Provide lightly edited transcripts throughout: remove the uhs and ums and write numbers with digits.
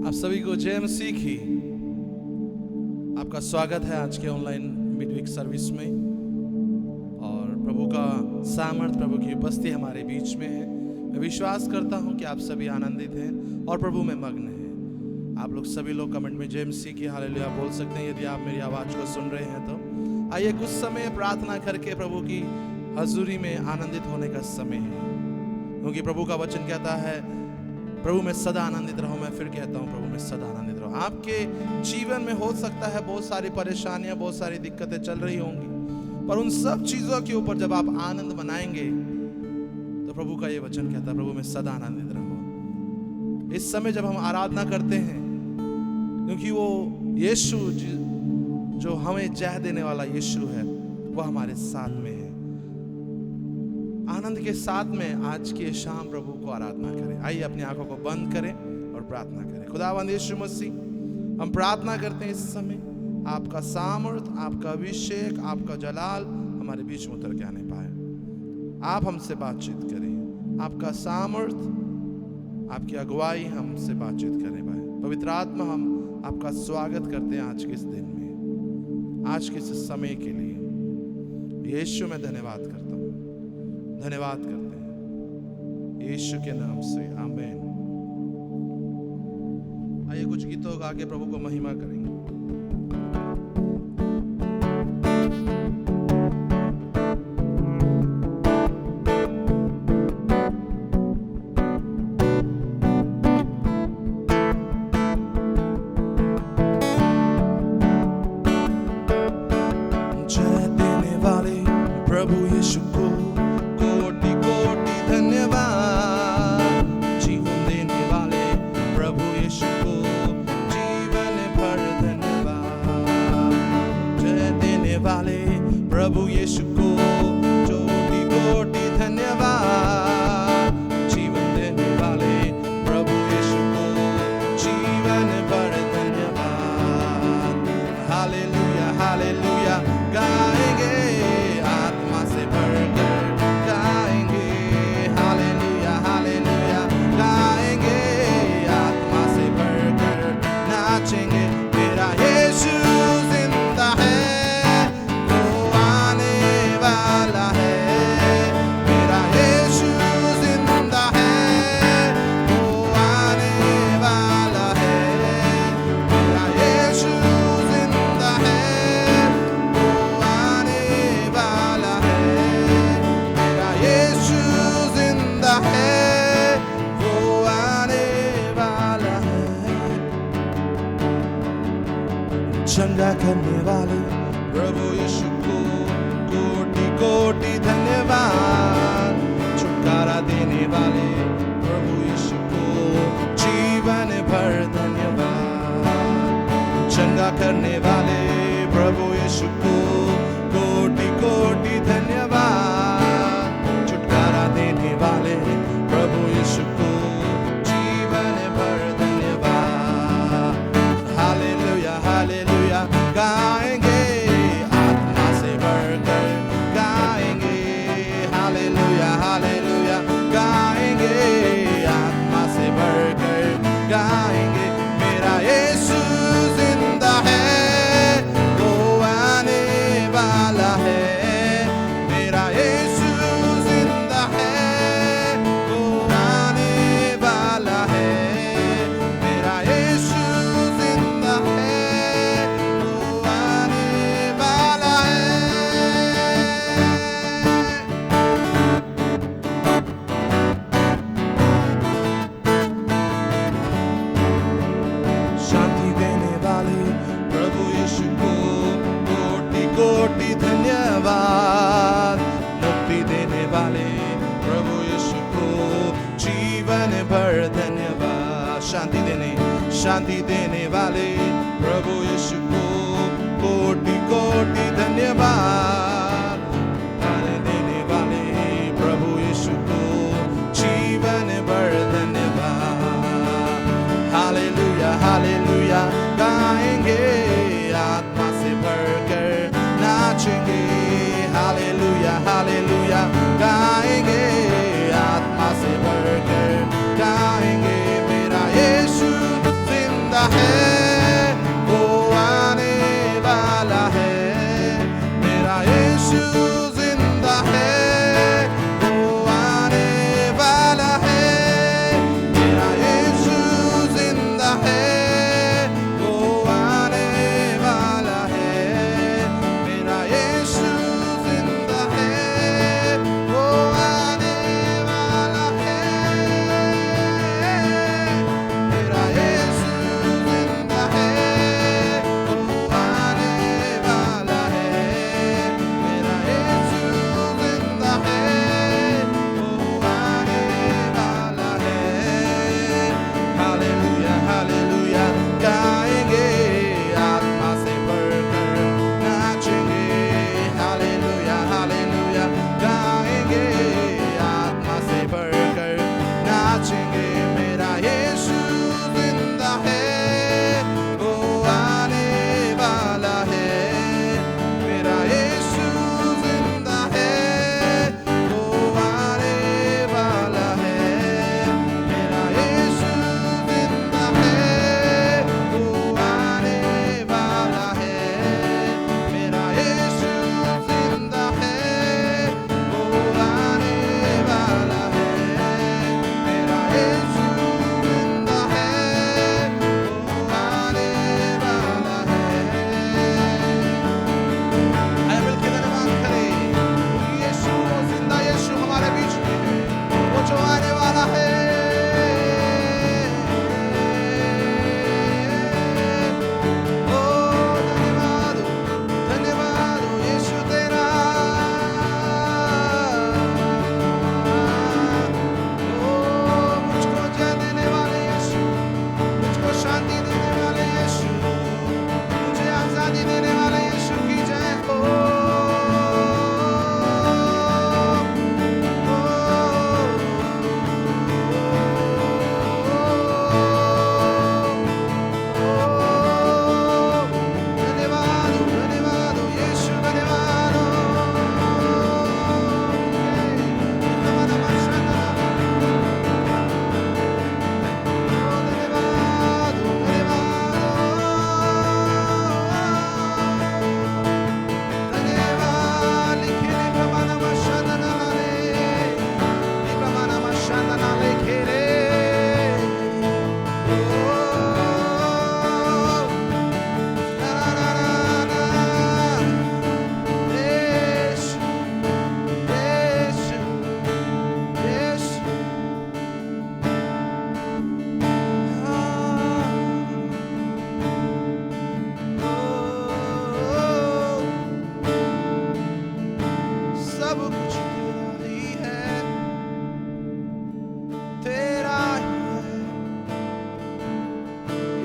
आप सभी को जय मसीह की। आपका स्वागत है आज के ऑनलाइन मिडवीक सर्विस में। और प्रभु का सामर्थ, प्रभु की उपस्थिति हमारे बीच में है। मैं विश्वास करता हूं कि आप सभी आनंदित हैं और प्रभु में मग्न हैं। आप लोग सभी लोग कमेंट में जय मसीह की हालेलुया बोल सकते हैं यदि आप मेरी आवाज़ को सुन रहे हैं तो। आइए कुछ समय प्रार्थना करके प्रभु की हजूरी में आनंदित होने का समय है, क्योंकि प्रभु का वचन कहता है प्रभु में सदा आनंदित रहो। मैं फिर कहता हूँ प्रभु में सदा आनंदित रहो। आपके जीवन में हो सकता है बहुत सारी परेशानियां, बहुत सारी दिक्कतें चल रही होंगी, पर उन सब चीजों के ऊपर जब आप आनंद मनाएंगे तो प्रभु का ये वचन कहता है प्रभु में सदा आनंदित रहो। इस समय जब हम आराधना करते हैं, क्योंकि वो यीशु जो हमें जय देने वाला यीशु है वो हमारे साथ में है। आनंद के साथ में आज की शाम प्रभु को आराधना करें। आइए अपनी आंखों को बंद करें और प्रार्थना करें। खुदावंद यीशु मसीह, हम प्रार्थना करते हैं इस समय आपका सामर्थ, आपका अभिषेक, आपका जलाल हमारे बीच में उतर के आने पाए। आप हमसे बातचीत करें, आपका सामर्थ, आपकी अगुवाई हमसे बातचीत करें पाए। पवित्र आत्मा, हम आपका स्वागत करते हैं आज के इस दिन में, आज के इस समय के लिए। यीशु मैं धन्यवाद करता हूँ, धन्यवाद करते हैं यीशु के नाम से, आमीन। आइए कुछ गीतों गा के प्रभु को महिमा करेंगे। जय देने वाले प्रभु यीशु को प्रभु यीशु को कोटि कोटि धन्यवाद। जीवन देने वाले प्रभु यीशु को जीवन भर धन्यवाद। हालेलुया हालेलुया गाएंगे आत्मा से भरकर गाएंगे। हालेलुया हालेलुया गाएंगे आत्मा से भरकर नाचेंगे। मेरा यीशु जिंदा है, चंगा करने वाले प्रभु यीशु को कोटि कोटि धन्यवाद। छुटकारा देने वाले प्रभु यीशु को जीवन भर धन्यवाद। चंगा करने वाले प्रभु यीशु को कोटि कोटि धन्यवाद। छुटकारा देने वाले प्रभु यीशु को जीवन भर धन्यवाद। हालेलुया हालेलुया गाएंगे आत्मा से भरकर गाएंगे। हालेलुया हालेलुया गाएंगे आत्मा से भरकर गाएंगे। मेरा यीशु जिंदा है, वो आने वाला है। मेरा यीशु जिंदा है, वो आने वाला है। मेरा यीशु जिंदा है, कोटि धन्यवाद। मुक्ति देने वाले प्रभु यीशु को जीवन भर धन्यवाद। शांति देने वाले प्रभु यीशु को कोटि कोटि धन्यवाद। आने देने वाले प्रभु यीशु को जीवन भर धन्यवाद। हालेलुया हालेलुया गाएंगे आत्मा से भरकर नाचेंगे। हालेलुया हालेलुया गाएंगे आत्मा से भरकर गाएंगे। मेरा यीशु जिंदा है, वो आने वाला है। मेरा यीशु जिंदा है, वो आने वाला है। मेरा यीशु जिंदा है, वो आने वाला है। मेरा यीशु जिंदा है, वो आने वाला है। मेरा यीशु जिंदा है, वो आने वाला है। मेरा यीशु जिंदा है, वो आने वाला है। हालेलुया हालेलुया गाएंगे, आत्मा से भरकर नाचेंगे। हालेलुया हालेलुया गाएंगे, आत्मा से भरकर नाचेंगे। मेरा यीशु जिंदा है, वो आने वाला है। मेरा यीशु जिंदा है, वो आने वाला है। मेरा यीशु जिंदा है, वो आने वाला है। मेरा यीशु जिंदा है, वो आने वाला है। मेरा यीशु जिंदा है, वो आने वाला है। आइए मिलकर धन्यवाद करें। यीशु वो जिंदा यीशु हमारे बीच में है, वो जो आने वाला है। ओ धन्यवाद धन्यवाद यीशु तेरा। ओ मुझको जय देने वाले यीशु, मुझको शांति देने वाले यीशु, मुझे आजादी देने वाले यीशु की जय हो। धन्यवाद धन्यवाद यीशु धन्यवाद। सब कुछ तेरा ही है, तेरा ही है।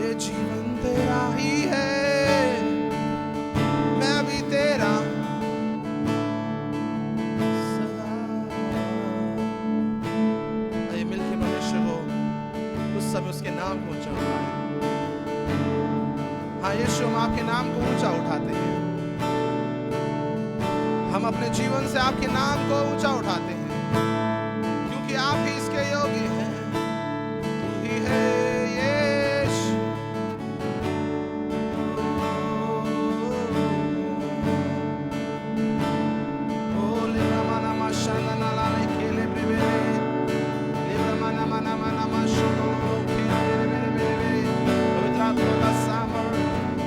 ये जीवन तेरा ही है, मैं भी तेरा सदा। आइए मिलके मनुष्य को उस समय उसके नाम को ऊंचा उठाएं। हाँ यीशु, हम आपके नाम को ऊंचा उठाते हैं। हम अपने जीवन से आपके नाम को ऊंचा उठाते हैं, क्योंकि आप ही इसके योग्य हैं। तू ही है यीशु। ओ ले रमाना माशाना नाला ले खेले बेबे, ले रमाना मना मना माशोलो खेले बेबे। पवित्र आत्मा का सामर,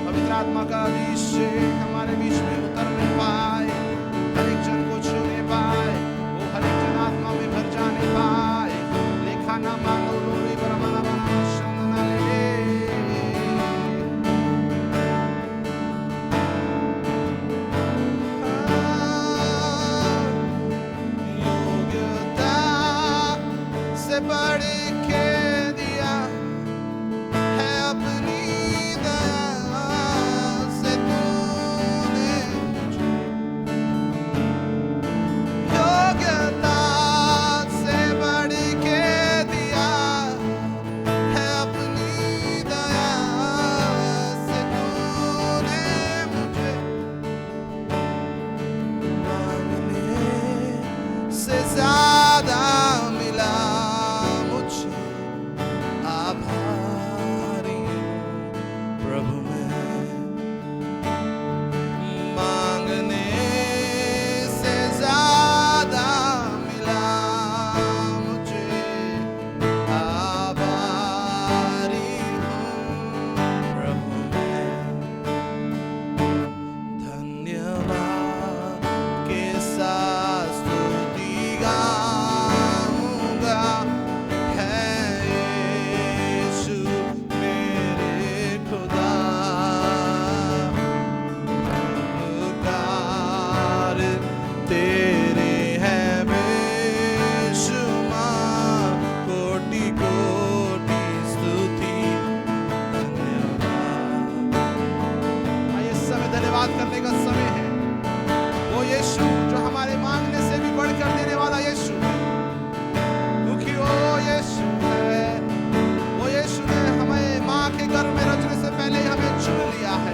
पवित्र आत्मा का अभिषेक हमारे बीच में उतरने पाए, हर एक जन को छूने पाए, वो हर एक जन आत्मा में भर जाने पाए। लेखा ना मानो लोरी बरमना बना शंदना ले। योग्यता से बढ़ के दिया है अपनी दया से तूने मुझे। योग्यता से बढ़ के दिया संसार में रचने से पहले ही हमें चुन लिया है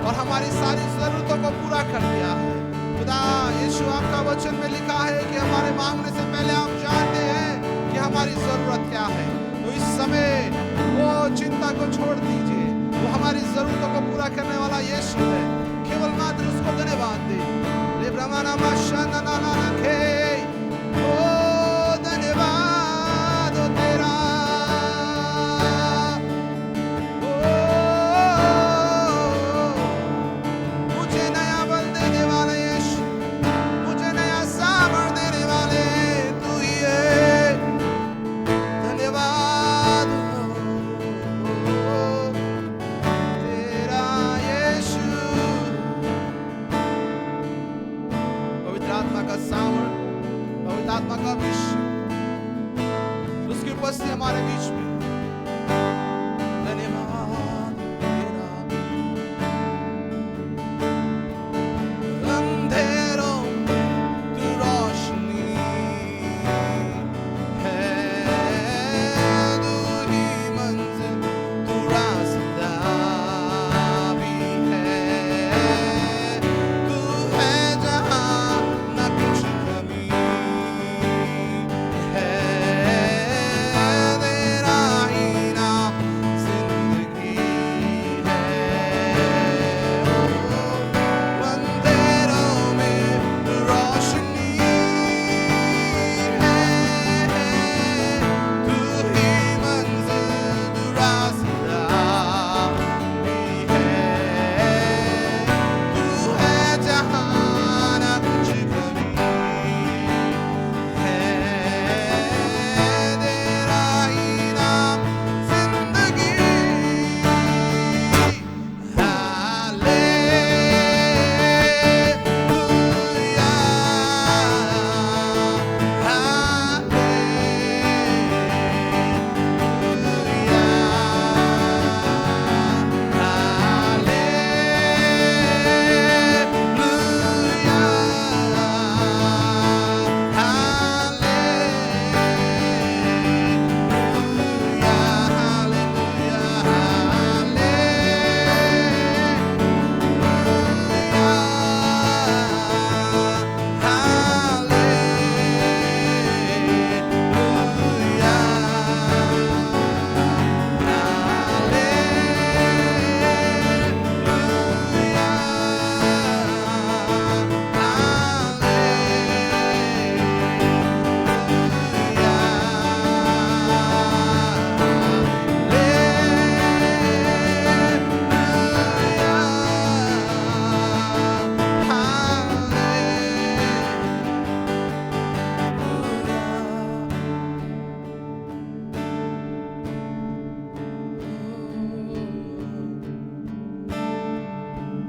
और हमारी सारी जरूरतों को पूरा कर दिया है। खुदा यीशु आपका वचन में लिखा है कि हमारे मांगने से पहले आप जानते हैं कि हमारी जरूरत क्या है। तो इस समय वो चिंता को छोड़ दीजिए, वो हमारी जरूरतों को पूरा करने वाला यीशु है। केवल मात्र उसको धन्यवाद दे। धन्यवाद हो तेरा, मुझे नया बल देने वाले यीशु, मुझे नया सामर्थ देने वाले तू ही है। धन्यवाद हो तेरा यीशु। पवित्र आत्मा का सामर्थ, पवित्र आत्मा का अभिषेक, उसकी उपस्थिति हमारे बीच में। धन्यवाद तेरा। अंधेरों में तू रोशनी है, तू ही मंजिल, तू रास्ता भी है, तू है जहाँ न कुछ कमी है, तेरा ही नाम जिंदगी है। अंधेरों में रोशनी है, तू ही मंजिल, तू रास्ता भी है, तू है जहाँ न कुछ कमी है, तेरा ही नाम जिंदगी।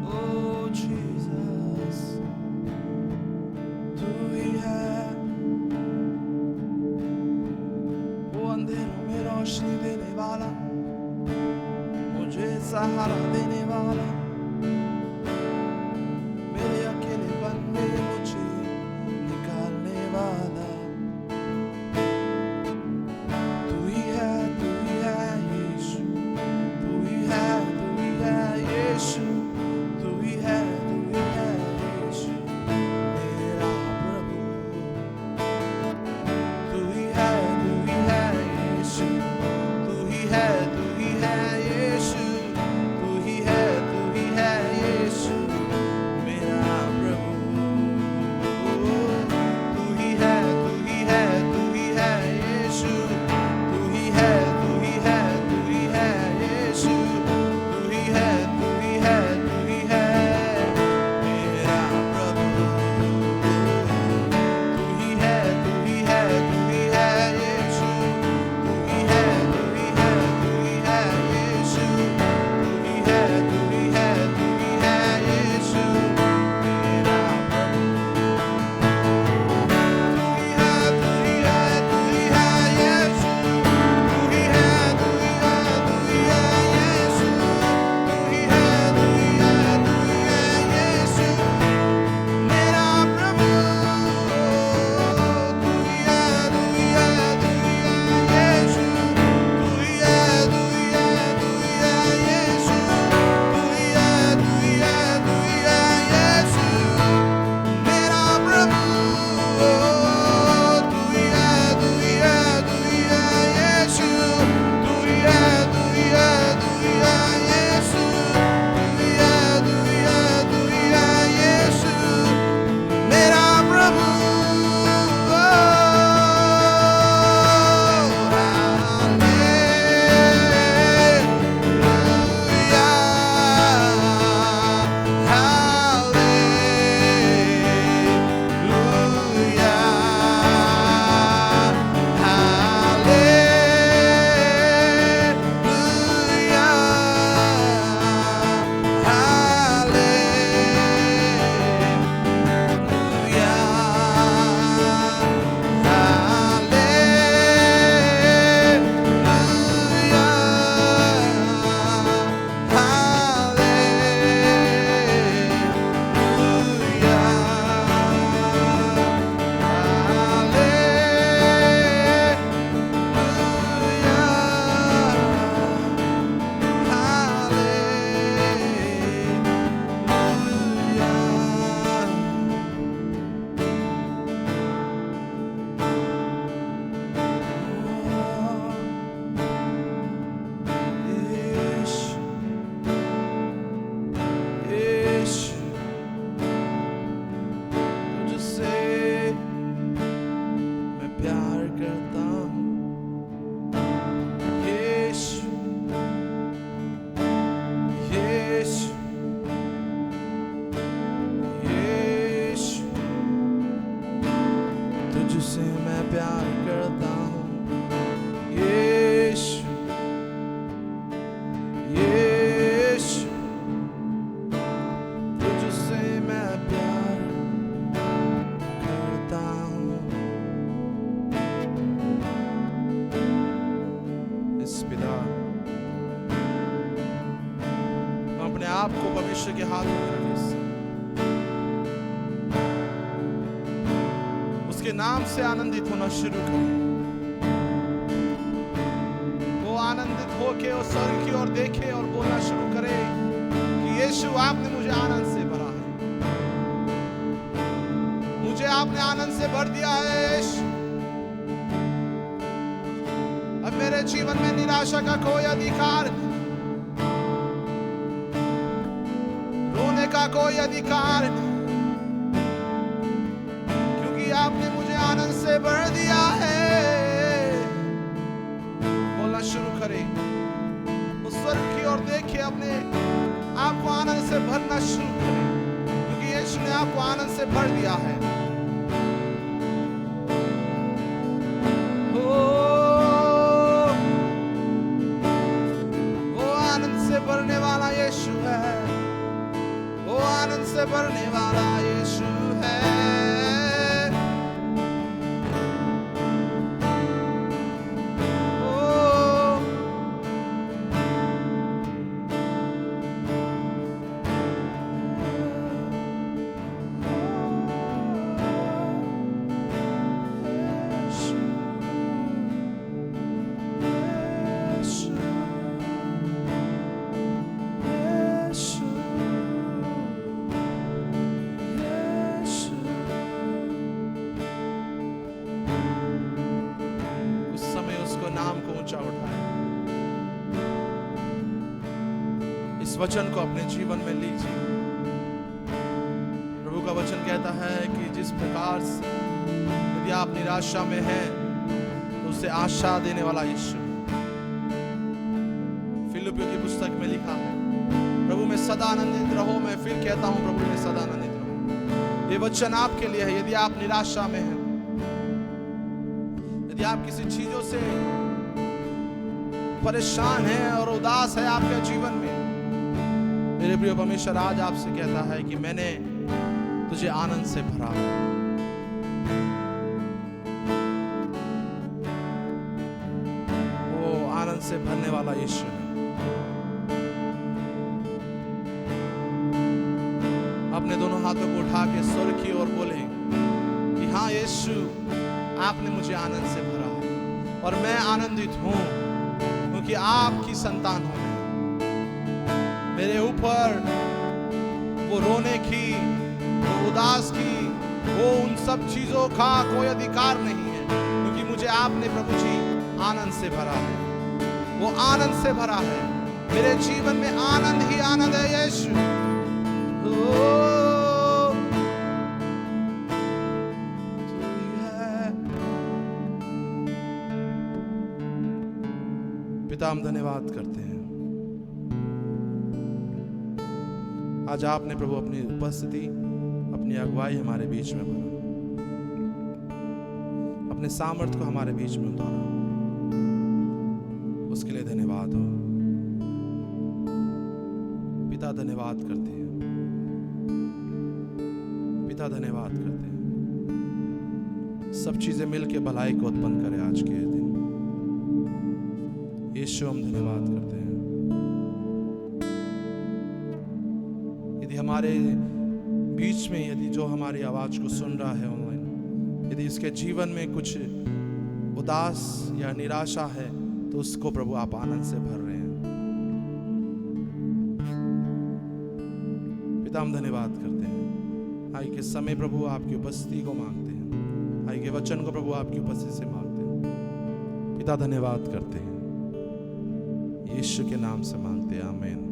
Oh Jesus, तू ही है वो अंधेरों में रोशनी देने वाला, मुझे सहारा देने वाला, मेरे अकेलेपन में मुझे निकालने वाला। तू ही है यीशु, तू ही है यीशु, तू ही है यीशु मेरा प्रभु। तू ही है यीशु, तू ही है यीशु, तू ही है आपको परमेश्वर के हाथों में रखें, उसके नाम से आनंदित होना शुरू करें। वो आनंदित होके और स्वर्ग की ओर देखे और बोलना शुरू करे कि यीशु आपने मुझे आनंद से भरा है, मुझे आपने आनंद से भर दिया है यीशु। अब मेरे जीवन में निराशा का कोई अधिकार नहीं, रोने का कोई अधिकार नहीं, क्योंकि आपने मुझे आनंद से भर दिया है। बोलना शुरू करें, उस स्वर्ग की ओर देखिए, अपने आपको आनंद से भरना शुरू करें, क्योंकि यीशु ने आपको आनंद से भर दिया है। भरने वाला यीशु है, वो आनंद से भरने वाला यीशु है। इस वचन को अपने जीवन में लीजिए। प्रभु का वचन कहता है कि जिस प्रकार से यदि आप निराशा में हैं तो उसे आशा देने वाला यीशु। फिलिपियों की पुस्तक में लिखा है, प्रभु में सदा आनंदित रहो। मैं फिर कहता हूं, प्रभु में सदा आनंदित रहो। ये वचन आपके लिए है। यदि आप निराशा में हैं, यदि आप किसी चीजों से परेशान हैं और उदास है आपके जीवन में, मेरे प्रिय परमेश्वर आज आपसे कहता है कि मैंने तुझे आनंद से भरा। वो आनंद से भरने वाला यीशु है। अपने दोनों हाथों को उठा के स्वर्ग की ओर बोले कि हाँ यीशु, आपने मुझे आनंद से भरा है और मैं आनंदित हूं क्योंकि आपकी संतान हूं। मेरे ऊपर वो रोने की, वो उदास की, वो उन सब चीजों का कोई अधिकार नहीं है, क्योंकि मुझे आपने प्रभु जी आनंद से भरा है। वो आनंद से भरा है। मेरे जीवन में आनंद ही आनंद है यीशु। पिता, हम धन्यवाद करते हैं आज आपने प्रभु अपनी उपस्थिति, अपनी अगुवाई हमारे बीच में भरा, अपने सामर्थ्य को हमारे बीच में उतारा। उसके लिए धन्यवाद हो पिता। धन्यवाद करते हैं पिता, धन्यवाद करते हैं। सब चीजें मिलकर भलाई को उत्पन्न करे आज के दिन। यीशु, हम धन्यवाद करते हैं। यदि हमारे बीच में, यदि जो हमारी आवाज को सुन रहा है ऑनलाइन, यदि इसके जीवन में कुछ उदास या निराशा है, तो उसको प्रभु आप आनंद से भर रहे हैं। पिता, हम धन्यवाद करते हैं। आई के समय प्रभु आपकी उपस्थिति को मांगते हैं, आई के वचन को प्रभु आपकी उपस्थिति से मांगते हैं। पिता, धन्यवाद करते हैं। यीशु के नाम से मांगते हैं, आमीन।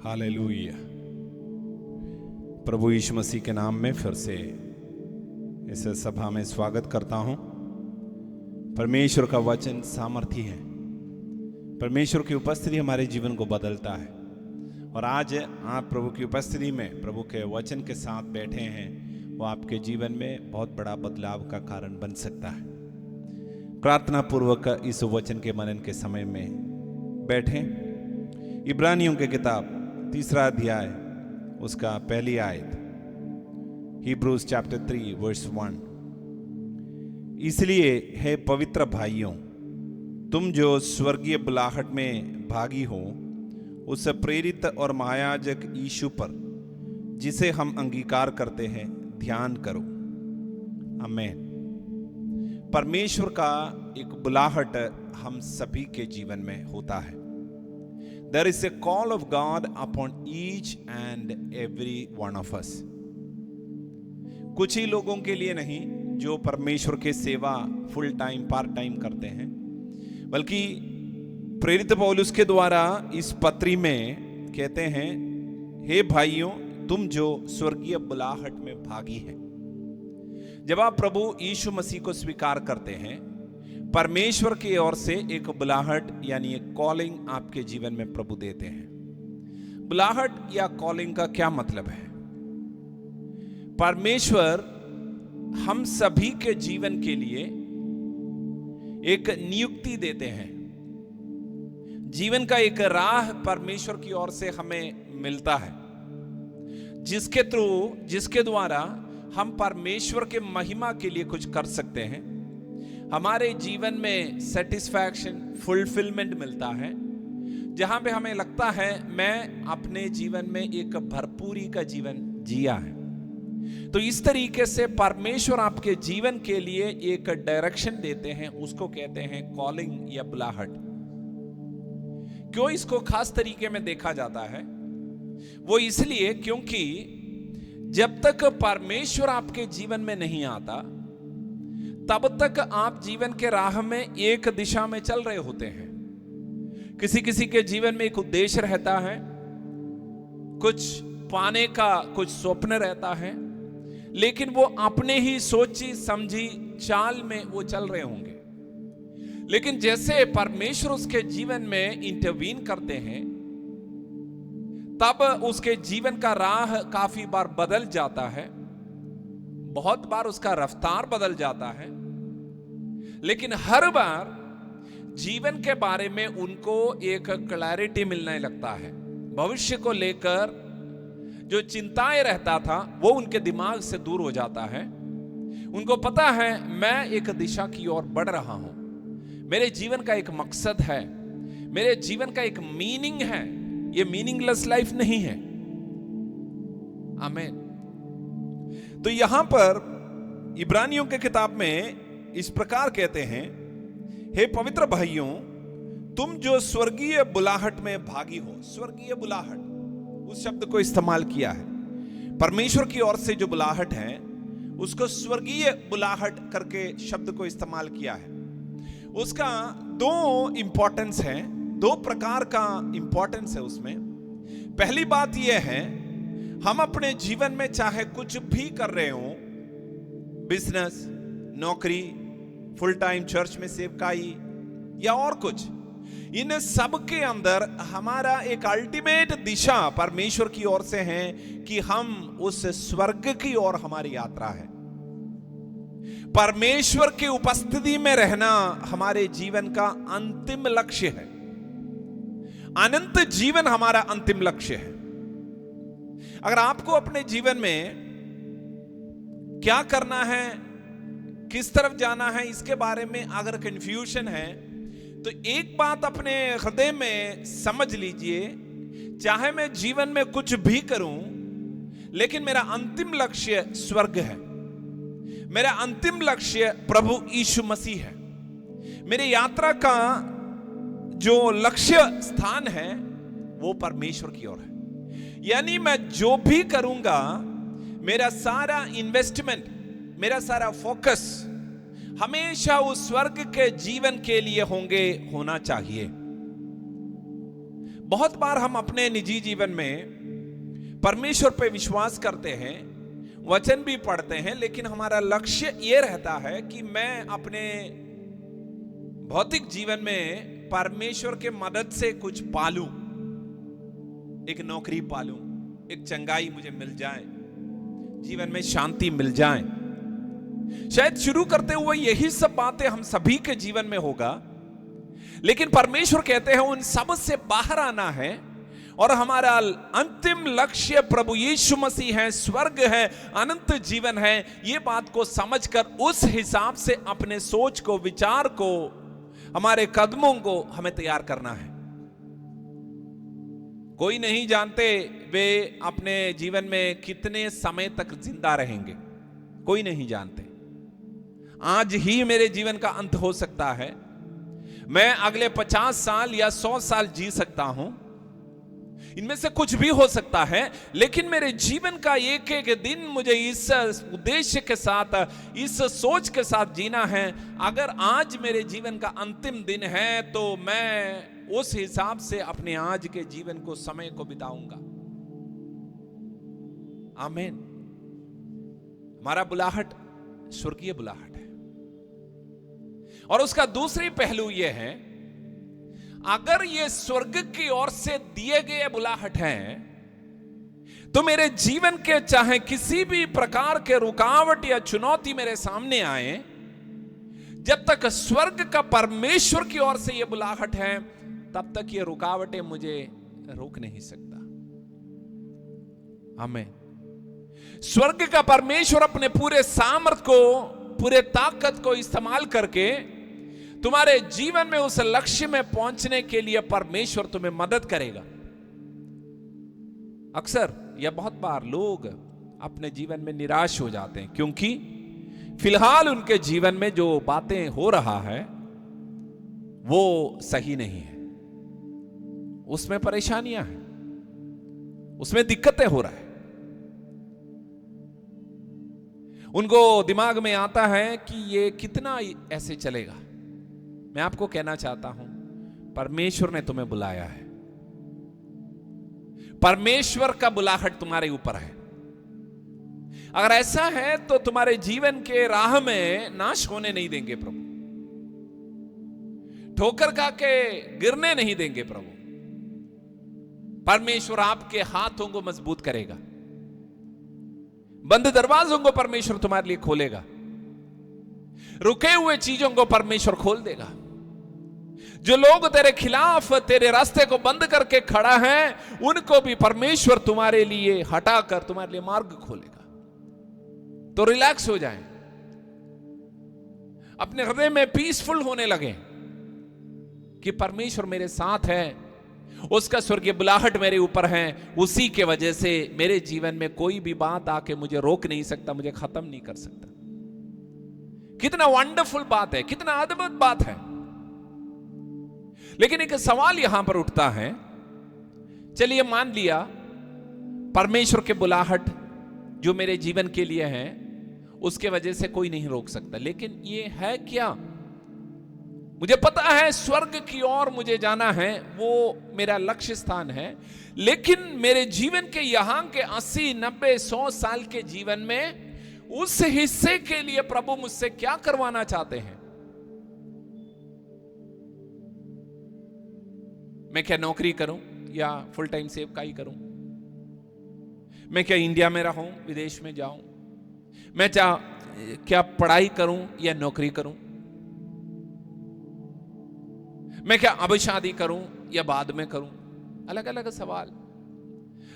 हालेलुया। प्रभु यीशु मसीह के नाम में फिर से इस सभा में स्वागत करता हूं। परमेश्वर का वचन सामर्थी है। परमेश्वर की उपस्थिति हमारे जीवन को बदलता है। और आज आप प्रभु की उपस्थिति में प्रभु के वचन के साथ बैठे हैं, वो आपके जीवन में बहुत बड़ा बदलाव का कारण बन सकता है। प्रार्थना पूर्वक इस वचन के मनन के समय में बैठें। इब्रानियों की किताब 3 अध्याय उसका पहली आयत, Hebrews chapter 3 verse 1। इसलिए हे पवित्र भाइयों, तुम जो स्वर्गीय बुलाहट में भागी हो, उस प्रेरित और महायाजक यीशु पर, जिसे हम अंगीकार करते हैं, ध्यान करो। आमीन। परमेश्वर का एक बुलाहट हम सभी के जीवन में होता है। There is a call of God upon each and every one of us। कुछ ही लोगों के लिए नहीं जो परमेश्वर के सेवा फुल टाइम पार्ट टाइम करते हैं, बल्कि प्रेरित पौलुस के द्वारा इस पत्री में कहते हैं, हे भाइयों, तुम जो स्वर्गीय बुलाहट में भागी हैं। जब आप प्रभु यीशु मसीह को स्वीकार करते हैं, परमेश्वर की ओर से एक बुलाहट यानी एक कॉलिंग आपके जीवन में प्रभु देते हैं। बुलाहट या कॉलिंग का क्या मतलब है? परमेश्वर हम सभी के जीवन के लिए एक नियुक्ति देते हैं। जीवन का एक राह परमेश्वर की ओर से हमें मिलता है, जिसके द्वारा हम परमेश्वर के महिमा के लिए कुछ कर सकते हैं। हमारे जीवन में सेटिस्फैक्शन, फुलफिलमेंट मिलता है, जहां पे हमें लगता है मैं अपने जीवन में एक भरपूरी का जीवन जिया है। तो इस तरीके से परमेश्वर आपके जीवन के लिए एक डायरेक्शन देते हैं, उसको कहते हैं कॉलिंग या बुलाहट। क्यों इसको खास तरीके में देखा जाता है? वो इसलिए क्योंकि जब तक परमेश्वर आपके जीवन में नहीं आता, तब तक आप जीवन के राह में एक दिशा में चल रहे होते हैं। किसी किसी के जीवन में एक उद्देश्य रहता है, कुछ पाने का कुछ स्वप्न रहता है, लेकिन वो अपने ही सोची समझी चाल में वो चल रहे होंगे। लेकिन जैसे परमेश्वर उसके जीवन में इंटरवीन करते हैं, तब उसके जीवन का राह काफी बार बदल जाता है। बहुत बार उसका रफ्तार बदल जाता है, लेकिन हर बार जीवन के बारे में उनको एक क्लैरिटी मिलने लगता है। भविष्य को लेकर जो चिंताएं रहता था, वो उनके दिमाग से दूर हो जाता है। उनको पता है मैं एक दिशा की ओर बढ़ रहा हूं, मेरे जीवन का एक मकसद है, मेरे जीवन का एक मीनिंग है, ये मीनिंगलेस लाइफ नहीं है। आमीन। तो यहां पर इब्रानियों के किताब में इस प्रकार कहते हैं, हे पवित्र भाइयों, तुम जो स्वर्गीय बुलाहट में भागी हो। स्वर्गीय बुलाहट, उस शब्द को इस्तेमाल किया है। परमेश्वर की ओर से जो बुलाहट है, उसको स्वर्गीय बुलाहट करके शब्द को इस्तेमाल किया है। उसका दो इंपॉर्टेंस है, दो प्रकार का इंपॉर्टेंस है उसमें। पहली बात यह है, हम अपने जीवन में चाहे कुछ भी कर रहे हो, बिजनेस, नौकरी, फुल टाइम चर्च में सेवकाई या और कुछ, इन सब के अंदर हमारा एक अल्टीमेट दिशा परमेश्वर की ओर से है कि हम उस स्वर्ग की ओर हमारी यात्रा है। परमेश्वर की उपस्थिति में रहना हमारे जीवन का अंतिम लक्ष्य है। अनंत जीवन हमारा अंतिम लक्ष्य है। अगर आपको अपने जीवन में क्या करना है, किस तरफ जाना है, इसके बारे में अगर कंफ्यूजन है, तो एक बात अपने हृदय में समझ लीजिए, चाहे मैं जीवन में कुछ भी करूं, लेकिन मेरा अंतिम लक्ष्य स्वर्ग है। मेरा अंतिम लक्ष्य प्रभु यीशु मसीह है। मेरी यात्रा का जो लक्ष्य स्थान है, वो परमेश्वर की ओर है। यानी मैं जो भी करूंगा, मेरा सारा इन्वेस्टमेंट, मेरा सारा फोकस हमेशा उस स्वर्ग के जीवन के लिए होना चाहिए। बहुत बार हम अपने निजी जीवन में परमेश्वर पे विश्वास करते हैं, वचन भी पढ़ते हैं, लेकिन हमारा लक्ष्य यह रहता है कि मैं अपने भौतिक जीवन में परमेश्वर के मदद से कुछ पालूं, एक नौकरी पालूं, एक चंगाई मुझे मिल जाए, जीवन में शांति मिल जाए। शायद शुरू करते हुए यही सब बातें हम सभी के जीवन में होगा, लेकिन परमेश्वर कहते हैं उन सब से बाहर आना है और हमारा अंतिम लक्ष्य प्रभु यीशु मसीह है, स्वर्ग है, अनंत जीवन है। ये बात को समझकर उस हिसाब से अपने सोच को, विचार को, हमारे कदमों को हमें तैयार करना है। कोई नहीं जानते वे अपने जीवन में कितने समय तक जिंदा रहेंगे, कोई नहीं जानते। आज ही मेरे जीवन का अंत हो सकता है, मैं अगले 50 साल या 100 साल जी सकता हूं, इनमें से कुछ भी हो सकता है, लेकिन मेरे जीवन का एक एक दिन मुझे इस उद्देश्य के साथ, इस सोच के साथ जीना है। अगर आज मेरे जीवन का अंतिम दिन है तो मैं उस हिसाब से अपने आज के जीवन को, समय को बिताऊंगा। आमीन। हमारा बुलाहट स्वर्गीय बुलाहट है। और उसका दूसरी पहलू यह है, अगर ये स्वर्ग की ओर से दिए गए बुलाहट है, तो मेरे जीवन के चाहे किसी भी प्रकार के रुकावट या चुनौती मेरे सामने आए, जब तक स्वर्ग का परमेश्वर की ओर से ये बुलाहट है, तब तक ये रुकावटें मुझे रोक नहीं सकता। आमीन। स्वर्ग का परमेश्वर अपने पूरे सामर्थ को, पूरे ताकत को इस्तेमाल करके तुम्हारे जीवन में उस लक्ष्य में पहुंचने के लिए परमेश्वर तुम्हें मदद करेगा। अक्सर या बहुत बार लोग अपने जीवन में निराश हो जाते हैं, क्योंकि फिलहाल उनके जीवन में जो बातें हो रहा है वो सही नहीं है, उसमें परेशानियां हैं, उसमें दिक्कतें हो रहा है। उनको दिमाग में आता है कि ये कितना ऐसे चलेगा। मैं आपको कहना चाहता हूं, परमेश्वर ने तुम्हें बुलाया है, परमेश्वर का बुलाहट तुम्हारे ऊपर है। अगर ऐसा है तो तुम्हारे जीवन के राह में नाश होने नहीं देंगे प्रभु, ठोकर खा के गिरने नहीं देंगे प्रभु। परमेश्वर आपके हाथों को मजबूत करेगा, बंद दरवाजों को परमेश्वर तुम्हारे लिए खोलेगा, रुके हुए चीजों को परमेश्वर खोल देगा। जो लोग तेरे खिलाफ तेरे रास्ते को बंद करके खड़ा है, उनको भी परमेश्वर तुम्हारे लिए हटाकर तुम्हारे लिए मार्ग खोलेगा। तो रिलैक्स हो जाएं, अपने हृदय में पीसफुल होने लगे कि परमेश्वर मेरे साथ है, उसका स्वर्गीय बुलाहट मेरे ऊपर है। उसी के वजह से मेरे जीवन में कोई भी बात आके मुझे रोक नहीं सकता, मुझे खत्म नहीं कर सकता। कितना वंडरफुल बात है, कितना अद्भुत बात है। लेकिन एक सवाल यहां पर उठता है, चलिए मान लिया परमेश्वर के बुलाहट जो मेरे जीवन के लिए है, उसके वजह से कोई नहीं रोक सकता, लेकिन ये है क्या? मुझे पता है स्वर्ग की ओर मुझे जाना है, वो मेरा लक्ष्य स्थान है, लेकिन मेरे जीवन के यहां के 80, 90, 100 साल के जीवन में उस हिस्से के लिए प्रभु मुझसे क्या करवाना चाहते हैं? मैं क्या नौकरी करूं या फुल टाइम सेवकाई करूं? मैं क्या इंडिया में रहूं, विदेश में जाऊं? मैं क्या पढ़ाई करूं या नौकरी करूं? मैं क्या अब शादी करूं या बाद में करूं? अलग अलग सवाल।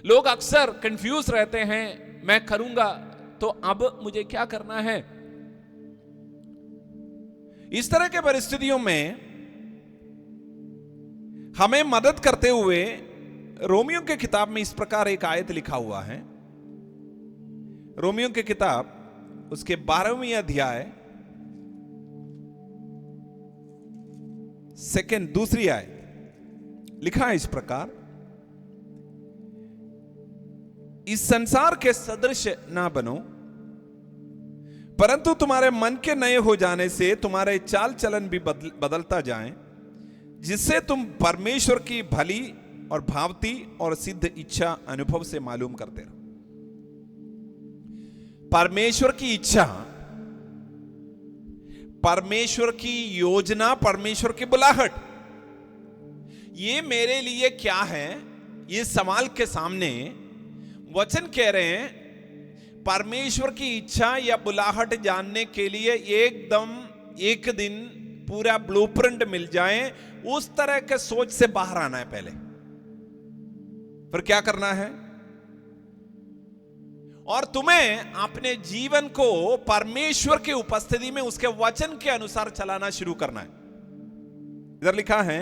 लोग अक्सर कंफ्यूज रहते हैं, मैं करूंगा तो अब मुझे क्या करना है? इस तरह के परिस्थितियों में हमें मदद करते हुए रोमियो के किताब में इस प्रकार एक आयत लिखा हुआ है। रोमियो की किताब उसके 12वें अध्याय दूसरी आयत लिखा है इस प्रकार, इस संसार के सदृश ना बनो, परंतु तुम्हारे मन के नए हो जाने से तुम्हारे चाल चलन भी बदलता जाए, जिससे तुम परमेश्वर की भली और भावती और सिद्ध इच्छा अनुभव से मालूम करते रहो। परमेश्वर की इच्छा, परमेश्वर की योजना, परमेश्वर की बुलाहट, ये मेरे लिए क्या है, ये सवाल के सामने वचन कह रहे हैं परमेश्वर की इच्छा या बुलाहट जानने के लिए एकदम एक दिन पूरा ब्लूप्रिंट मिल जाए, उस तरह के सोच से बाहर आना है पहले। फिर क्या करना है? और तुम्हें अपने जीवन को परमेश्वर की उपस्थिति में उसके वचन के अनुसार चलाना शुरू करना है। इधर लिखा है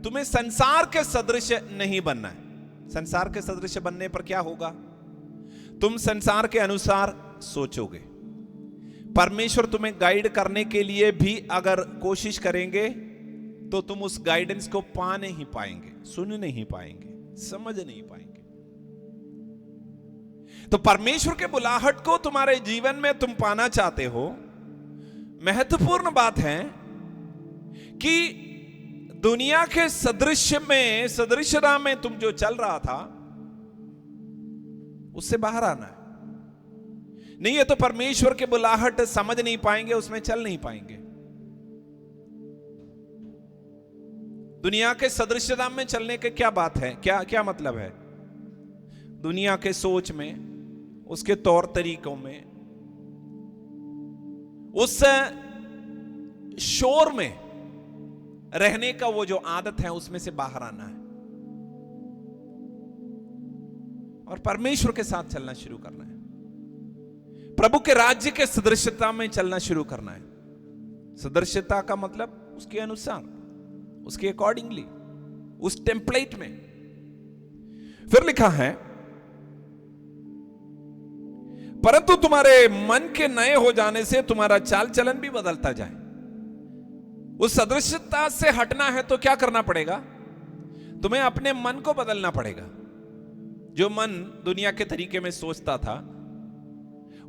तुम्हें संसार के सदृश नहीं बनना है। संसार के सदृश बनने पर क्या होगा? तुम संसार के अनुसार सोचोगे। परमेश्वर तुम्हें गाइड करने के लिए भी अगर कोशिश करेंगे तो तुम उस गाइडेंस को पा नहीं पाएंगे, सुन नहीं पाएंगे, समझ नहीं पाएंगे। तो परमेश्वर के बुलाहट को तुम्हारे जीवन में तुम पाना चाहते हो, महत्वपूर्ण बात है कि दुनिया के सदृश्यता में तुम जो चल रहा था उससे बाहर आना है। नहीं है तो परमेश्वर के बुलाहट समझ नहीं पाएंगे, उसमें चल नहीं पाएंगे। दुनिया के सदृश्यता में चलने के क्या बात है, क्या मतलब है? दुनिया के सोच में, उसके तौर तरीकों में, उस शोर में रहने का वो जो आदत है उसमें से बाहर आना है और परमेश्वर के साथ चलना शुरू करना है। प्रभु के राज्य के सदृश्यता में चलना शुरू करना है। सदृश्यता का मतलब उसके अनुसार, उसके अकॉर्डिंगली, उस टेम्पलेट में। फिर लिखा है परंतु तुम्हारे मन के नए हो जाने से तुम्हारा चाल चलन भी बदलता जाए। उस सदृश्यता से हटना है तो क्या करना पड़ेगा? तुम्हें अपने मन को बदलना पड़ेगा। जो मन दुनिया के तरीके में सोचता था,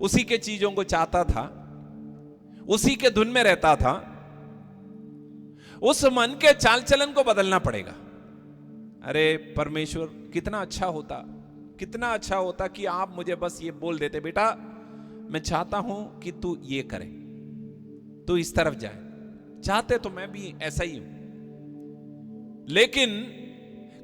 उसी के चीजों को चाहता था, उसी के धुन में रहता था, उस मन के चाल चलन को बदलना पड़ेगा। अरे परमेश्वर कितना अच्छा होता कि आप मुझे बस ये बोल देते, बेटा मैं चाहता हूं कि तू ये करे, तू इस तरफ जाए। चाहते तो मैं भी ऐसा ही हूं, लेकिन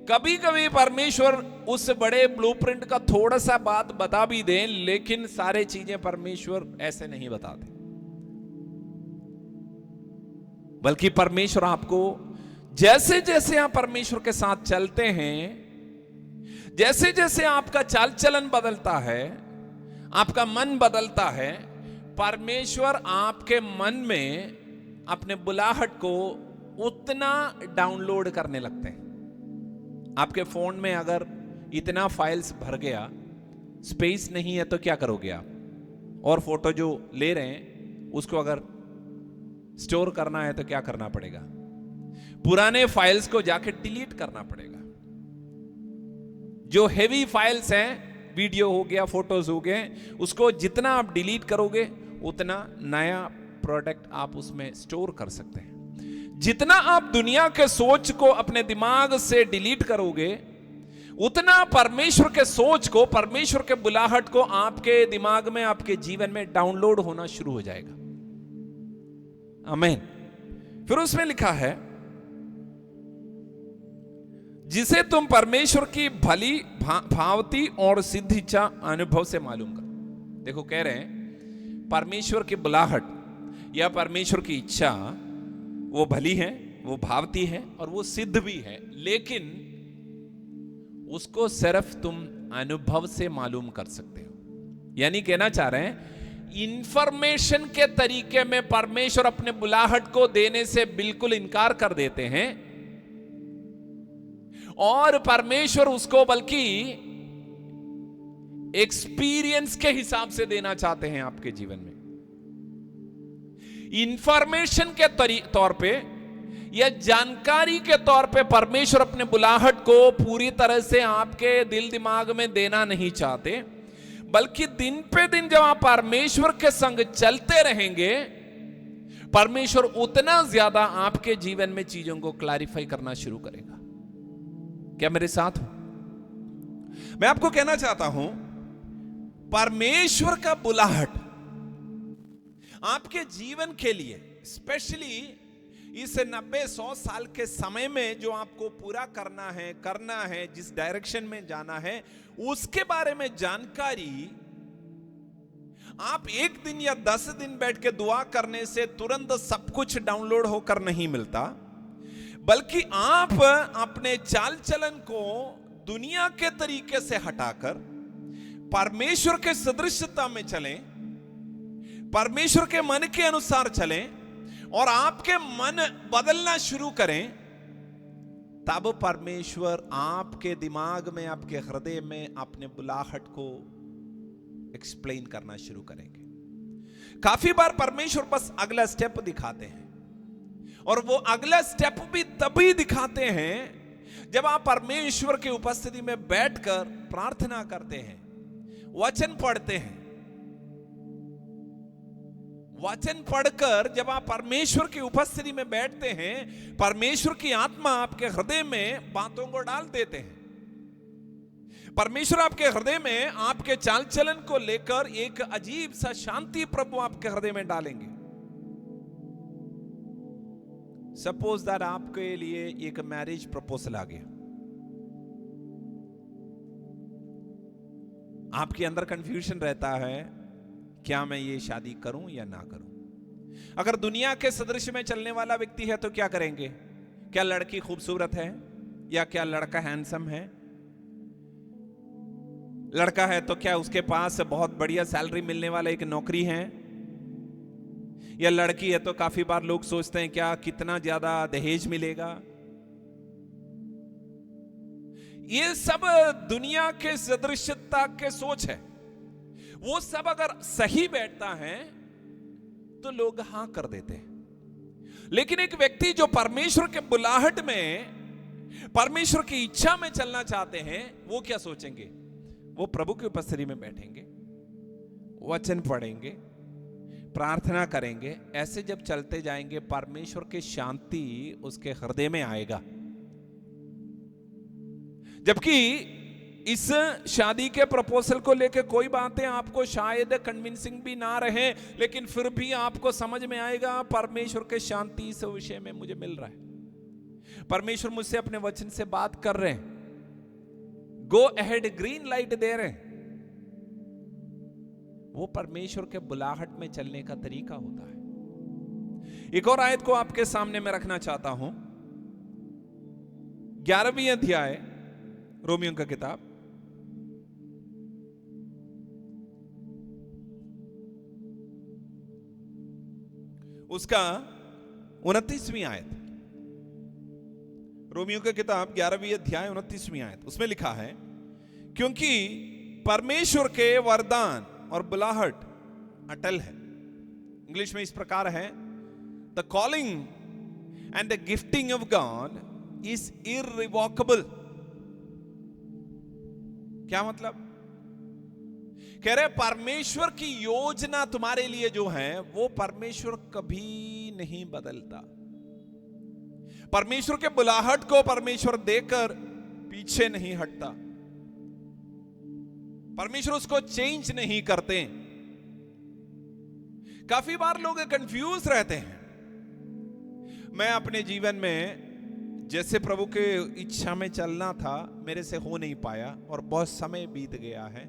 कभी कभी परमेश्वर उस बड़े ब्लूप्रिंट का थोड़ा सा बात बता भी दें, लेकिन सारे चीजें परमेश्वर ऐसे नहीं बताते। बल्कि परमेश्वर आपको जैसे जैसे आप परमेश्वर के साथ चलते हैं, जैसे जैसे आपका चाल चलन बदलता है, आपका मन बदलता है, परमेश्वर आपके मन में अपने बुलाहट को उतना डाउनलोड करने लगते हैं। आपके फोन में अगर इतना फाइल्स भर गया, स्पेस नहीं है तो क्या करोगे आप? और फोटो जो ले रहे हैं उसको अगर स्टोर करना है तो क्या करना पड़ेगा? पुराने फाइल्स को जाके डिलीट करना पड़ेगा। जो हेवी फाइल्स हैं, वीडियो हो गया, फोटोज हो गए, उसको जितना आप डिलीट करोगे उतना नया प्रोडक्ट आप उसमें स्टोर कर सकते हैं। जितना आप दुनिया के सोच को अपने दिमाग से डिलीट करोगे, उतना परमेश्वर के सोच को, परमेश्वर के बुलाहट को आपके दिमाग में, आपके जीवन में डाउनलोड होना शुरू हो जाएगा। आमीन। फिर उसमें लिखा है जिसे तुम परमेश्वर की भली भावती और सिद्ध इच्छा अनुभव से मालूम करो। देखो कह रहे हैं परमेश्वर की बुलाहट या परमेश्वर की इच्छा वो भली है, वो भावती है और वो सिद्ध भी है, लेकिन उसको सिर्फ तुम अनुभव से मालूम कर सकते हो। यानी कहना चाह रहे हैं इंफॉर्मेशन के तरीके में परमेश्वर अपने बुलाहट को देने से बिल्कुल इनकार कर देते हैं और परमेश्वर उसको बल्कि एक्सपीरियंस के हिसाब से देना चाहते हैं आपके जीवन में। इंफॉर्मेशन के तौर पे या जानकारी के तौर पे परमेश्वर अपने बुलाहट को पूरी तरह से आपके दिल दिमाग में देना नहीं चाहते, बल्कि दिन पे दिन जब आप परमेश्वर के संग चलते रहेंगे, परमेश्वर उतना ज्यादा आपके जीवन में चीजों को क्लैरिफाई करना शुरू करेगा। क्या मेरे साथ हो? मैं आपको कहना चाहता हूं, परमेश्वर का बुलाहट आपके जीवन के लिए, स्पेशली इस 90-100 साल के समय में जो आपको पूरा करना है, जिस डायरेक्शन में जाना है, उसके बारे में जानकारी आप एक दिन या 10 दिन बैठ के दुआ करने से तुरंत सब कुछ डाउनलोड होकर नहीं मिलता, बल्कि आप अपने चाल चलन को दुनिया के तरीके से हटाकर परमेश्वर के सदृशता में चलें, परमेश्वर के मन के अनुसार चलें और आपके मन बदलना शुरू करें, तब परमेश्वर आपके दिमाग में, आपके हृदय में अपने बुलाहट को एक्सप्लेन करना शुरू करेंगे। काफी बार परमेश्वर बस अगला स्टेप दिखाते हैं, और वो अगला स्टेप भी तभी दिखाते हैं जब आप परमेश्वर की उपस्थिति में बैठकर प्रार्थना करते हैं, वचन पढ़ते हैं। वचन पढ़कर जब आप परमेश्वर की उपस्थिति में बैठते हैं, परमेश्वर की आत्मा आपके हृदय में बातों को डाल देते हैं। परमेश्वर आपके हृदय में आपके चाल चलन को लेकर एक अजीब सा शांति प्रभु आपके हृदय में डालेंगे। सपोज दैट आपके लिए एक मैरिज प्रपोजल आ गया, आपके अंदर कंफ्यूजन रहता है, क्या मैं ये शादी करूं या ना करूं? अगर दुनिया के सदृश में चलने वाला व्यक्ति है तो क्या करेंगे? क्या लड़की खूबसूरत है या क्या लड़का हैंडसम है? लड़का है तो क्या उसके पास बहुत बढ़िया सैलरी मिलने वाला एक नौकरी है? या लड़की है तो काफी बार लोग सोचते हैं क्या कितना ज्यादा दहेज मिलेगा? ये सब दुनिया के सदृशता के सोच है। वो सब अगर सही बैठता है तो लोग हां कर देते हैं, लेकिन एक व्यक्ति जो परमेश्वर के बुलाहट में, परमेश्वर की इच्छा में चलना चाहते हैं, वो क्या सोचेंगे? वो प्रभु की उपस्थिति में बैठेंगे, वचन पढ़ेंगे, प्रार्थना करेंगे। ऐसे जब चलते जाएंगे, परमेश्वर की शांति उसके हृदय में आएगा। जबकि इस शादी के प्रपोजल को लेकर कोई बातें आपको शायद कन्विंसिंग भी ना रहे, लेकिन फिर भी आपको समझ में आएगा परमेश्वर के शांति इस विषय में मुझे मिल रहा है, परमेश्वर मुझसे अपने वचन से बात कर रहे हैं, गो अहेड, ग्रीन लाइट दे रहे हैं। वो परमेश्वर के बुलाहट में चलने का तरीका होता है। एक और आयत को आपके सामने मैं रखना चाहता हूं, 11वीं अध्याय रोमियो का किताब, उसका 29वीं आयत। रोमियो की किताब 11वीं अध्याय 29वीं आयत, उसमें लिखा है, क्योंकि परमेश्वर के वरदान और बुलाहट अटल है। इंग्लिश में इस प्रकार है, the calling and the gifting of God is irrevocable. क्या मतलब? कह रहे परमेश्वर की योजना तुम्हारे लिए जो है वो परमेश्वर कभी नहीं बदलता। परमेश्वर के बुलाहट को परमेश्वर देकर पीछे नहीं हटता, परमेश्वर उसको चेंज नहीं करते। काफी बार लोग कंफ्यूज रहते हैं। मैं अपने जीवन में जैसे प्रभु के इच्छा में चलना था, मेरे से हो नहीं पाया और बहुत समय बीत गया है।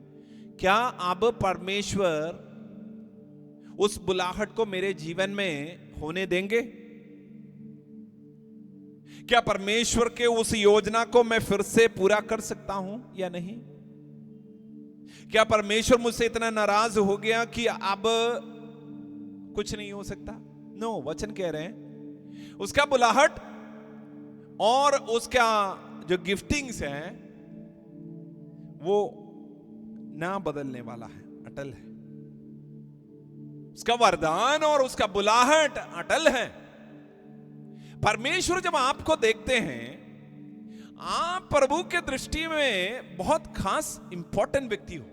क्या अब परमेश्वर उस बुलाहट को मेरे जीवन में होने देंगे? क्या परमेश्वर के उस योजना को मैं फिर से पूरा कर सकता हूं या नहीं? क्या परमेश्वर मुझसे इतना नाराज हो गया कि अब कुछ नहीं हो सकता? नो, वचन कह रहे हैं उसका बुलाहट और उसका जो गिफ्टिंग्स है वो ना बदलने वाला है, अटल है। उसका वरदान और उसका बुलाहट अटल है। परमेश्वर जब आपको देखते हैं, आप प्रभु के दृष्टि में बहुत खास इंपॉर्टेंट व्यक्ति हो।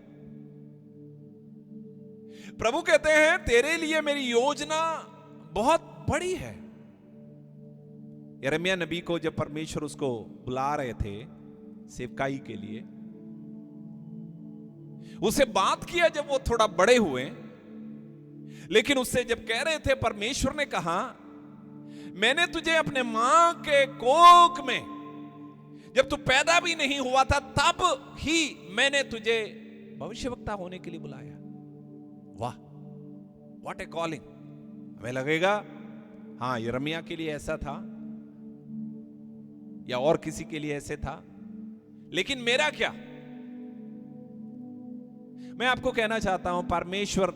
प्रभु कहते हैं तेरे लिए मेरी योजना बहुत बड़ी है। यिर्मयाह नबी को जब परमेश्वर उसको बुला रहे थे, सेवकाई के लिए। उससे बात किया जब वो थोड़ा बड़े हुए, लेकिन उससे जब कह रहे थे, परमेश्वर ने कहा मैंने तुझे अपने मां के कोख में, जब तू पैदा भी नहीं हुआ था तब ही मैंने तुझे भविष्यवक्ता होने के लिए बुलाया। वाह, व्हाट ए कॉलिंग। हमें लगेगा हाँ यिर्मयाह के लिए ऐसा था या और किसी के लिए ऐसे था, लेकिन मेरा क्या। मैं आपको कहना चाहता हूं, परमेश्वर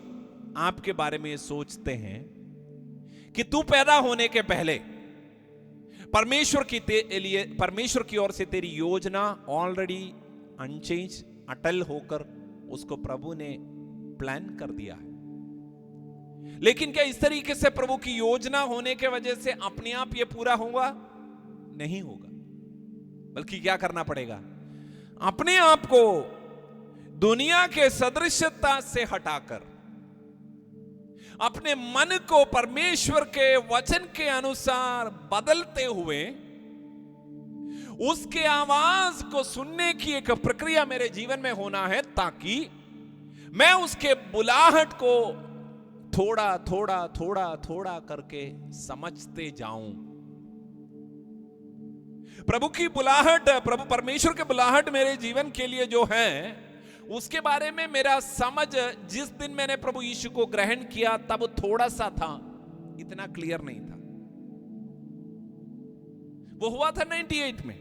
आपके बारे में सोचते हैं कि तू पैदा होने के पहले परमेश्वर की ओर से तेरी योजना ऑलरेडी अनचेंज, अटल होकर उसको प्रभु ने प्लान कर दिया है। लेकिन क्या इस तरीके से प्रभु की योजना होने के वजह से अपने आप यह पूरा होगा? नहीं होगा, बल्कि क्या करना पड़ेगा? अपने आप को दुनिया के सदृश्यता से हटाकर अपने मन को परमेश्वर के वचन के अनुसार बदलते हुए उसके आवाज को सुनने की एक प्रक्रिया मेरे जीवन में होना है, ताकि मैं उसके बुलाहट को थोड़ा थोड़ा थोड़ा थोड़ा करके समझते जाऊं। प्रभु की बुलाहट, प्रभु परमेश्वर के बुलाहट मेरे जीवन के लिए जो है, उसके बारे में मेरा समझ जिस दिन मैंने प्रभु यीशु को ग्रहण किया तब थोड़ा सा था, इतना क्लियर नहीं था। वो हुआ था 98 में,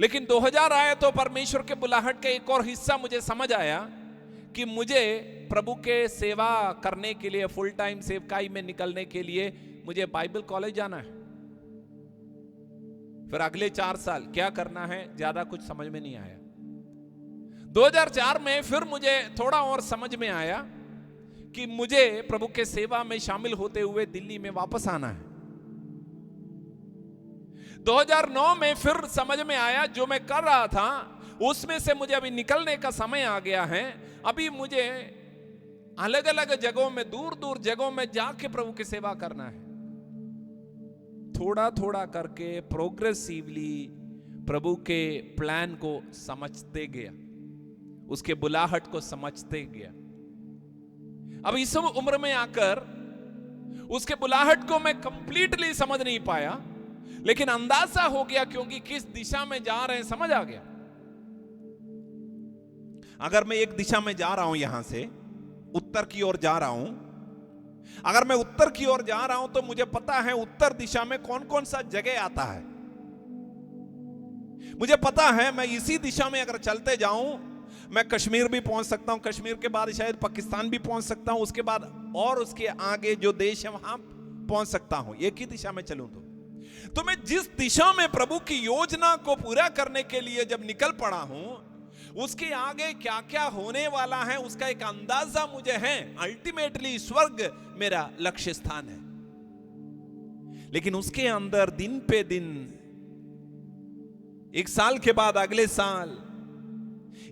लेकिन 2000 आया तो परमेश्वर के बुलाहट का एक और हिस्सा मुझे समझ आया कि मुझे प्रभु के सेवा करने के लिए, फुल टाइम सेवकाई में निकलने के लिए मुझे बाइबल कॉलेज जाना है। फिर अगले 4 साल क्या करना है, ज्यादा कुछ समझ में नहीं आया। 2004 में फिर मुझे थोड़ा और समझ में आया कि मुझे प्रभु के सेवा में शामिल होते हुए दिल्ली में वापस आना है। 2009 में फिर समझ में आया जो मैं कर रहा था उसमें से मुझे अभी निकलने का समय आ गया है। अभी मुझे अलग अलग जगहों में, दूर दूर जगहों में जाके प्रभु की सेवा करना है। थोड़ा थोड़ा करके प्रोग्रेसिवली प्रभु के प्लान को समझते गया, उसके बुलाहट को समझते गया। अब इस उम्र में आकर उसके बुलाहट को मैं कंप्लीटली समझ नहीं पाया, लेकिन अंदाजा हो गया, क्योंकि किस दिशा में जा रहे हैं समझ आ गया। अगर मैं एक दिशा में जा रहा हूं, यहां से उत्तर की ओर जा रहा हूं, अगर मैं उत्तर की ओर जा रहा हूं तो मुझे पता है उत्तर दिशा में कौन कौन सा जगह आता है। मुझे पता है मैं इसी दिशा में अगर चलते जाऊं, मैं कश्मीर भी पहुंच सकता हूं, कश्मीर के बाद शायद पाकिस्तान भी पहुंच सकता हूं, उसके बाद और उसके आगे जो देश है वहां पहुंच सकता हूं, एक ही दिशा में चलूं तो मैं जिस दिशा में प्रभु की योजना को पूरा करने के लिए जब निकल पड़ा हूं, उसके आगे क्या क्या होने वाला है उसका एक अंदाजा मुझे है। अल्टीमेटली स्वर्ग मेरा लक्ष्य स्थान है, लेकिन उसके अंदर दिन पे दिन, एक साल के बाद अगले साल,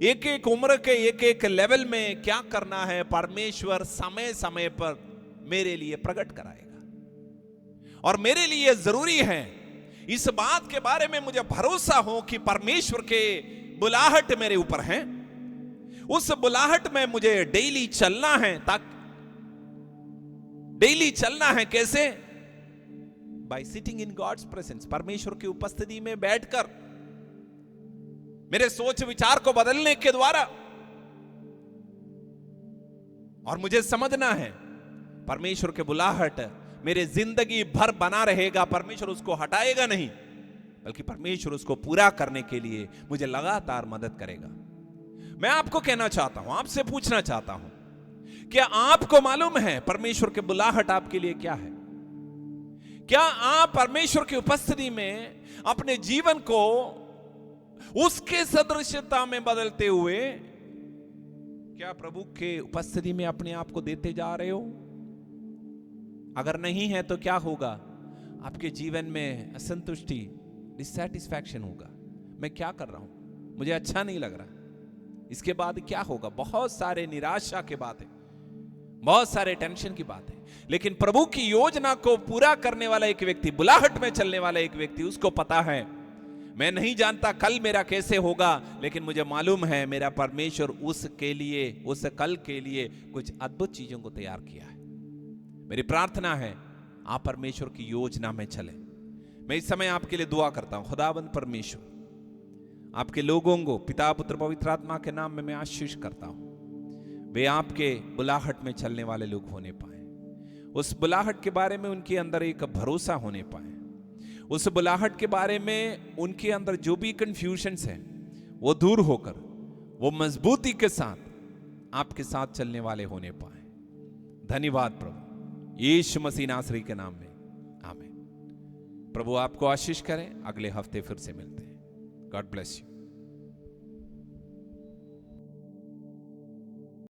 एक एक उम्र के एक एक लेवल में क्या करना है परमेश्वर समय समय पर मेरे लिए प्रकट कराएगा। और मेरे लिए जरूरी है इस बात के बारे में मुझे भरोसा हो कि परमेश्वर के बुलाहट मेरे ऊपर है, उस बुलाहट में मुझे डेली चलना है। ताकि डेली चलना है कैसे? By sitting in God's presence, परमेश्वर की उपस्थिति में बैठकर, मेरे सोच विचार को बदलने के द्वारा। और मुझे समझना है परमेश्वर के बुलाहट मेरे जिंदगी भर बना रहेगा, परमेश्वर उसको हटाएगा नहीं, बल्कि परमेश्वर उसको पूरा करने के लिए मुझे लगातार मदद करेगा। मैं आपको कहना चाहता हूं, आपसे पूछना चाहता हूं, क्या आपको मालूम है परमेश्वर के बुलाहट आपके लिए क्या है? क्या आप परमेश्वर की उपस्थिति में अपने जीवन को उसके सदृश्यता में बदलते हुए क्या प्रभु के उपस्थिति में अपने आप को देते जा रहे हो? अगर नहीं है तो क्या होगा? आपके जीवन में असंतुष्टि, डिससैटिस्फैक्शन होगा। मैं क्या कर रहा हूं, मुझे अच्छा नहीं लग रहा। इसके बाद क्या होगा? बहुत सारे निराशा के बात है, बहुत सारे टेंशन की बात है। लेकिन प्रभु की योजना को पूरा करने वाला एक व्यक्ति, बुलाहट में चलने वाला एक व्यक्ति, उसको पता है मैं नहीं जानता कल मेरा कैसे होगा, लेकिन मुझे मालूम है मेरा परमेश्वर उसके लिए, उस कल के लिए कुछ अद्भुत चीजों को तैयार किया है। मेरी प्रार्थना है आप परमेश्वर की योजना में चले। मैं इस समय आपके लिए दुआ करता हूं। खुदाबंद परमेश्वर आपके लोगों को पिता पुत्र पवित्र आत्मा के नाम में मैं आशीष करता हूं, वे आपके बुलाहट में चलने वाले लोग होने पाए। उस बुलाहट के बारे में उनके अंदर एक भरोसा होने पाए। उस बुलाहट के बारे में उनके अंदर जो भी कंफ्यूजन्स है वो दूर होकर वो मजबूती के साथ आपके साथ चलने वाले होने पाए। धन्यवाद प्रभु, यीशु मसीह नासरी के नाम में, आमीन। प्रभु आपको आशीष करें। अगले हफ्ते फिर से मिलते हैं। God bless you.